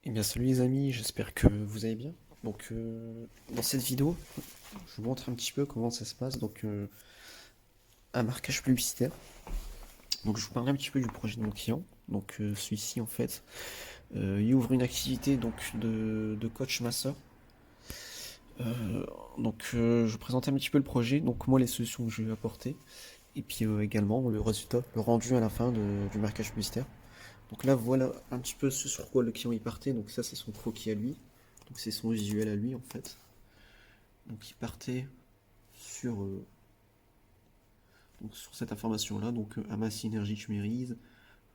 Eh bien salut les amis, j'espère que vous allez bien. Dans cette vidéo, je vous montre un petit peu comment ça se passe. Un marquage publicitaire. Donc je vous parlerai un petit peu du projet de mon client. Celui-ci en fait, il ouvre une activité de coach masseur. Je vais présenter un petit peu le projet. Donc moi les solutions que je vais apporter. Et puis également le résultat, le rendu à la fin du marquage publicitaire. Donc là voilà un petit peu ce sur quoi le client y partait. Donc ça c'est son croquis à lui. Donc c'est son visuel à lui en fait. Donc il partait sur, sur cette information-là, amasse énergie tumérise,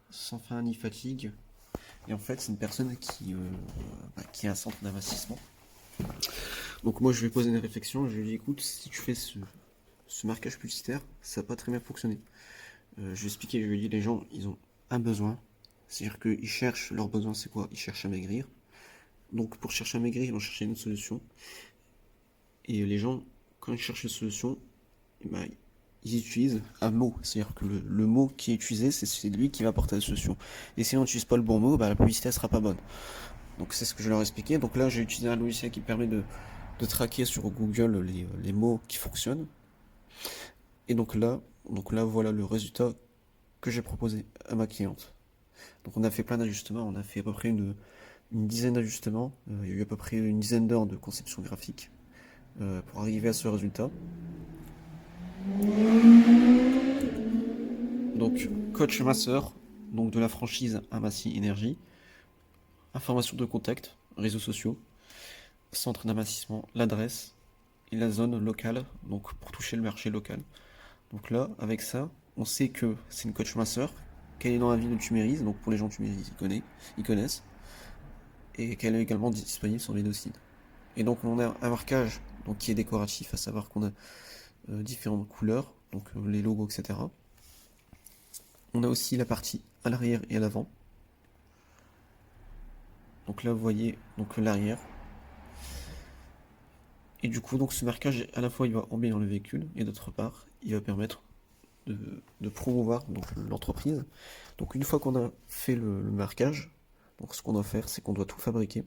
sans fin ni fatigue. Et en fait c'est une personne qui a un centre d'investissement. Donc moi je lui ai posé une réflexion, je lui ai dit écoute, si tu fais ce marquage publicitaire, ça n'a pas très bien fonctionné. Je lui ai expliqué, je lui ai dit les gens ils ont un besoin, c'est-à-dire qu'ils cherchent, leur besoin c'est quoi? Ils cherchent à maigrir. Donc pour chercher à maigrir, ils vont chercher une solution. Et les gens, quand ils cherchent une solution, eh ben, ils utilisent un mot. C'est-à-dire que le mot qui est utilisé, c'est lui qui va apporter la solution. Et si on n'utilise pas le bon mot, bah, la publicité ne sera pas bonne. Donc c'est ce que je leur ai expliqué. Donc là, j'ai utilisé un logiciel qui permet de traquer sur Google les mots qui fonctionnent. Et donc là, voilà le résultat que j'ai proposé à ma cliente. Donc on a fait plein d'ajustements. On a fait à peu près une dizaine d'ajustements. Il y a eu à peu près une dizaine d'heures de conception graphique pour arriver à ce résultat. Donc, coach masseur, donc de la franchise Amassi Énergie, information de contact, réseaux sociaux, centre d'amincissement, l'adresse et la zone locale, donc pour toucher le marché local. Donc là, avec ça, on sait que c'est une coach masseur, qu'elle est dans la ville de Tuméris, donc pour les gens de Tuméris, ils connaissent, et qu'elle est également disponible sur les deux sites. Et donc on a un marquage donc, qui est décoratif, à savoir qu'on a différentes couleurs, les logos, etc. On a aussi la partie à l'arrière et à l'avant. Donc là, vous voyez l'arrière. Et du coup, donc ce marquage, à la fois, il va embellir le véhicule, et d'autre part, il va permettre de promouvoir l'entreprise. Donc une fois qu'on a fait le marquage, donc ce qu'on doit faire, c'est qu'on doit tout fabriquer.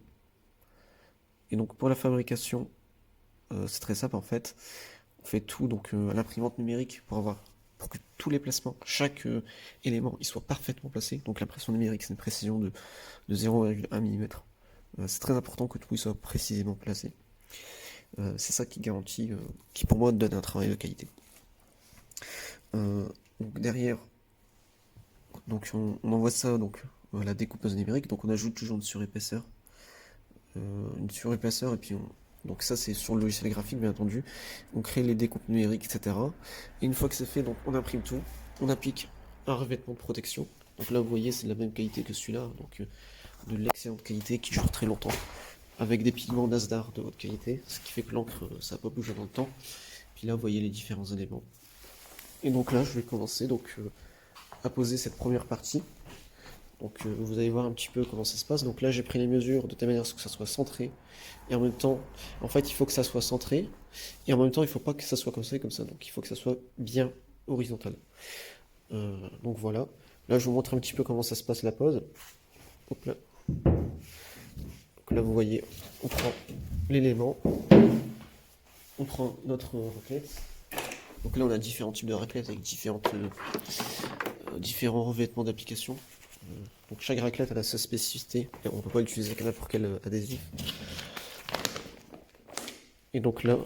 Et donc pour la fabrication, c'est très simple en fait. On fait tout à l'imprimante numérique pour que tous les placements, chaque élément, il soit parfaitement placé. Donc l'impression numérique, c'est une précision de 0,1 mm. C'est très important que tout soit précisément placé. C'est ça qui garantit, qui pour moi donne un travail de qualité. Donc derrière, on envoie ça à la découpeuse numérique, donc on ajoute toujours une surépaisseur et puis donc ça c'est sur le logiciel graphique bien entendu. On crée les découpes numériques, etc. Et une fois que c'est fait, donc on imprime tout, on applique un revêtement de protection. Donc là vous voyez c'est de la même qualité que celui-là, de l'excellente qualité qui dure très longtemps, avec des pigments Nasdaq de haute qualité, ce qui fait que l'encre ça va pas bouger dans le temps. Puis là vous voyez les différents éléments. Et donc là je vais commencer à poser cette première partie. Vous allez voir un petit peu comment ça se passe. Donc là j'ai pris les mesures de telle manière à ce que ça soit centré. Et en même temps, en fait il faut que ça soit centré. Et en même temps il faut pas que ça soit comme ça et comme ça. Donc il faut que ça soit bien horizontal. Donc voilà. Là je vous montre un petit peu comment ça se passe la pose. Hop là. Donc là vous voyez, on prend l'élément. On prend notre raclette. Donc là on a différents types de raclettes avec différents revêtements d'application. Donc chaque raclette a sa spécificité et on ne peut pas l'utiliser qu'à n'importe quel adhésif. Et donc là,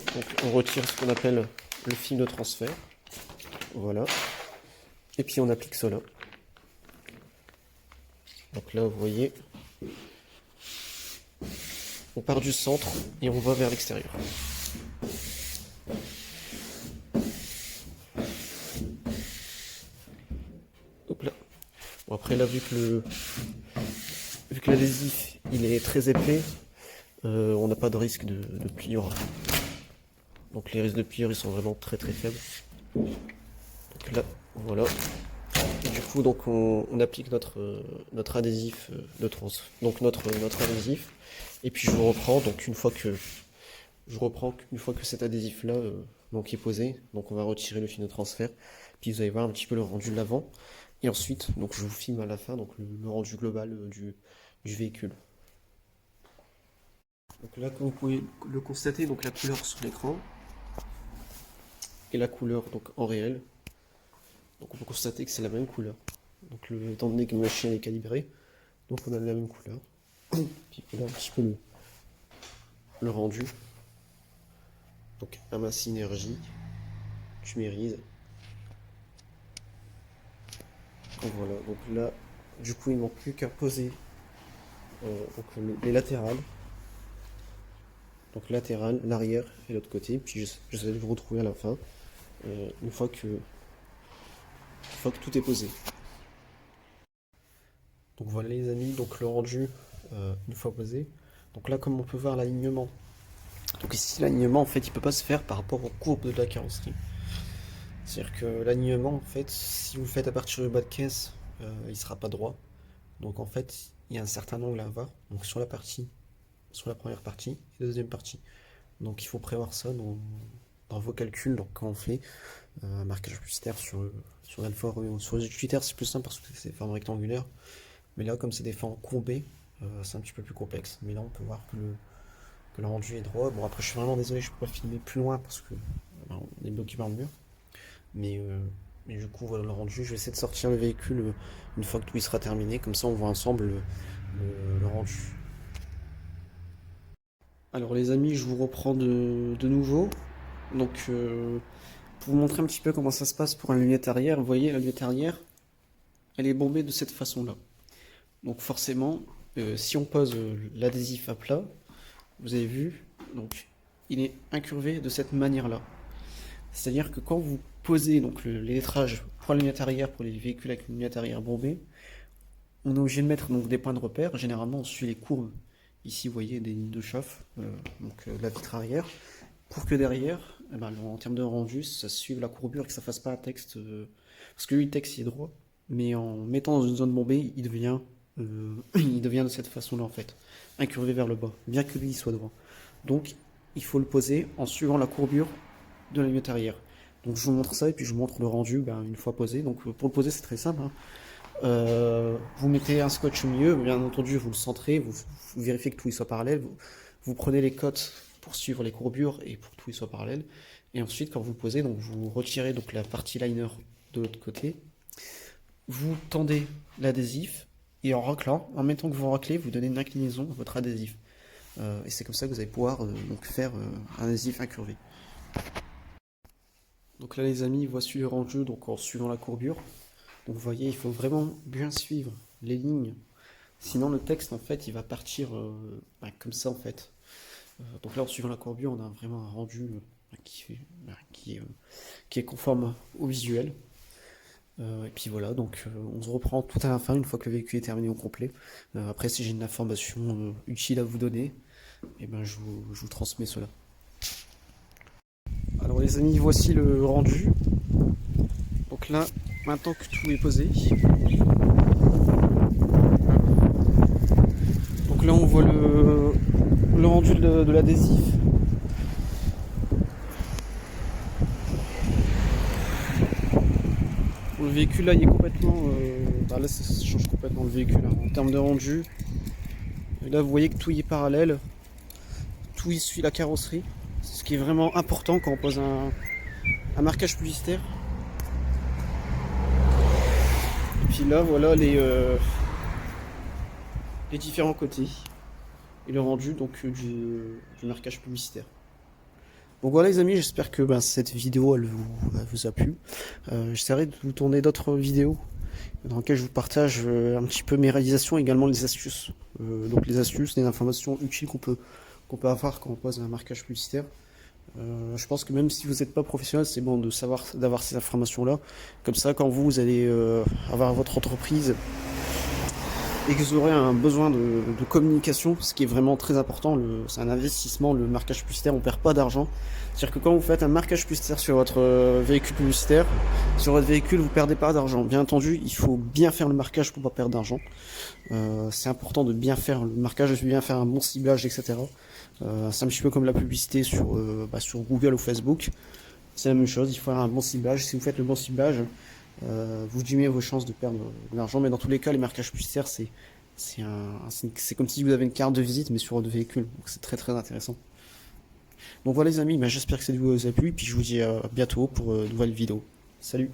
on retire ce qu'on appelle le film de transfert. Voilà. Et puis on applique cela. Donc là, vous voyez, on part du centre et on va vers l'extérieur. Hop là. Bon, après là, vu que l'adhésif il est très épais, on n'a pas de risque de pliure. Donc les risques de pliure ils sont vraiment très très faibles. Donc là, voilà. Et du coup, donc on applique notre adhésif de trans, donc notre adhésif. Et puis je reprends. Donc une fois que cet adhésif là donc est posé, donc on va retirer le film de transfert. Puis vous allez voir un petit peu le rendu de l'avant. Et ensuite, donc je vous filme à la fin donc le rendu global du véhicule. Donc là, comme vous pouvez le constater, donc la couleur sur l'écran et la couleur donc en réel. Donc on peut constater que c'est la même couleur. Donc étant donné que ma machine est calibrée, donc on a la même couleur. Puis voilà un petit peu le rendu. Donc Ama Synergy, Tumérise. Donc voilà, donc là, du coup il ne manque plus qu'à poser donc les latérales. Donc latéral, l'arrière et l'autre côté. Puis j'essaie de vous retrouver à la fin, une fois que tout est posé. Donc voilà les amis, donc le rendu une fois posé. Donc là comme on peut voir l'alignement. Donc ici l'alignement en fait il peut pas se faire par rapport aux courbes de la carrosserie. C'est-à-dire que l'alignement en fait si vous le faites à partir du bas de caisse il sera pas droit. Donc en fait il y a un certain angle à avoir. Donc sur la première partie et la deuxième partie. Donc il faut prévoir ça dans vos calculs. Donc quand on fait un marquage publicitaire sur Alfort ou sur les utilitaires c'est plus simple parce que c'est des formes rectangulaires. Mais là comme c'est des formes courbées, c'est un petit peu plus complexe. Mais là on peut voir que le rendu est droit. Bon après je suis vraiment désolé, je peux pas filmer plus loin parce que on est bloqué par le mur. Mais du coup voilà le rendu. Je vais essayer de sortir le véhicule une fois que tout y sera terminé. Comme ça on voit ensemble le rendu. Alors les amis, je vous reprends de nouveau. Donc pour vous montrer un petit peu comment ça se passe pour une lunette arrière, vous voyez la lunette arrière, elle est bombée de cette façon-là. Donc forcément, si on pose l'adhésif à plat, vous avez vu, donc il est incurvé de cette manière-là. C'est-à-dire que quand vous posez donc les lettrages pour la lunette arrière, pour les véhicules avec une lunette arrière bombée, on est obligé de mettre donc des points de repère. Généralement, on suit les courbes. Ici, vous voyez des lignes de chauffe, la vitre arrière, pour que derrière, en termes de rendu, ça suive la courbure et que ça fasse pas un texte. Parce que lui, le texte il est droit, mais en mettant dans une zone bombée, il devient de cette façon-là en fait, incurvé vers le bas, bien que lui il soit droit. Donc, il faut le poser en suivant la courbure de la lunette arrière. Donc, je vous montre ça et puis je vous montre le rendu une fois posé. Donc, pour le poser, c'est très simple. Vous mettez un scotch au milieu, bien entendu vous le centrez, vous vérifiez que tout y soit parallèle, vous prenez les cotes pour suivre les courbures et pour que tout y soit parallèle, et ensuite quand vous le posez, donc vous retirez donc la partie liner de l'autre côté, vous tendez l'adhésif, et en raclant, en même temps que vous raclez, vous donnez une inclinaison à votre adhésif. Et c'est comme ça que vous allez pouvoir donc faire un adhésif incurvé. Donc là les amis, voici le rendu donc en suivant la courbure. Donc vous voyez, il faut vraiment bien suivre les lignes, sinon le texte en fait il va partir comme ça en fait. Donc là en suivant la courbure on a vraiment un rendu qui est conforme au visuel. Et puis voilà, donc on se reprend tout à la fin une fois que le véhicule est terminé au complet. Après si j'ai une information utile à vous donner, et je vous transmets cela. Alors les amis, voici le rendu. Donc là, maintenant que tout est posé, donc là on voit le rendu de l'adhésif. Le véhicule là il est complètement là ça change complètement le véhicule en termes de rendu. Et là vous voyez que tout y est parallèle, tout y suit la carrosserie, ce qui est vraiment important quand on pose un marquage publicitaire. Et puis là voilà les différents côtés et le rendu donc du marquage publicitaire. Donc voilà les amis, j'espère que cette vidéo elle vous a plu. J'essaierai de vous tourner d'autres vidéos dans lesquelles je vous partage un petit peu mes réalisations, également les astuces. Donc les astuces, les informations utiles qu'on peut avoir quand on pose un marquage publicitaire. Je pense que même si vous n'êtes pas professionnel, c'est bon d'avoir ces informations-là. Comme ça, quand vous allez avoir votre entreprise et que vous aurez un besoin de communication, ce qui est vraiment très important, c'est un investissement, le marquage publicitaire, on perd pas d'argent. C'est-à-dire que quand vous faites un marquage publicitaire sur votre véhicule publicitaire, sur votre véhicule, vous perdez pas d'argent. Bien entendu, il faut bien faire le marquage pour pas perdre d'argent. C'est important de bien faire le marquage, de bien faire un bon ciblage, etc. C'est un petit peu comme la publicité sur Google ou Facebook. C'est la même chose, il faut faire un bon ciblage. Si vous faites le bon ciblage, vous diminuez vos chances de perdre de l'argent, mais dans tous les cas, les marquages publicitaires, c'est C'est comme si vous avez une carte de visite, mais sur votre véhicule. Donc c'est très très intéressant. Donc voilà les amis, j'espère que cette vidéo vous a plu, puis je vous dis à bientôt pour une nouvelle vidéo. Salut!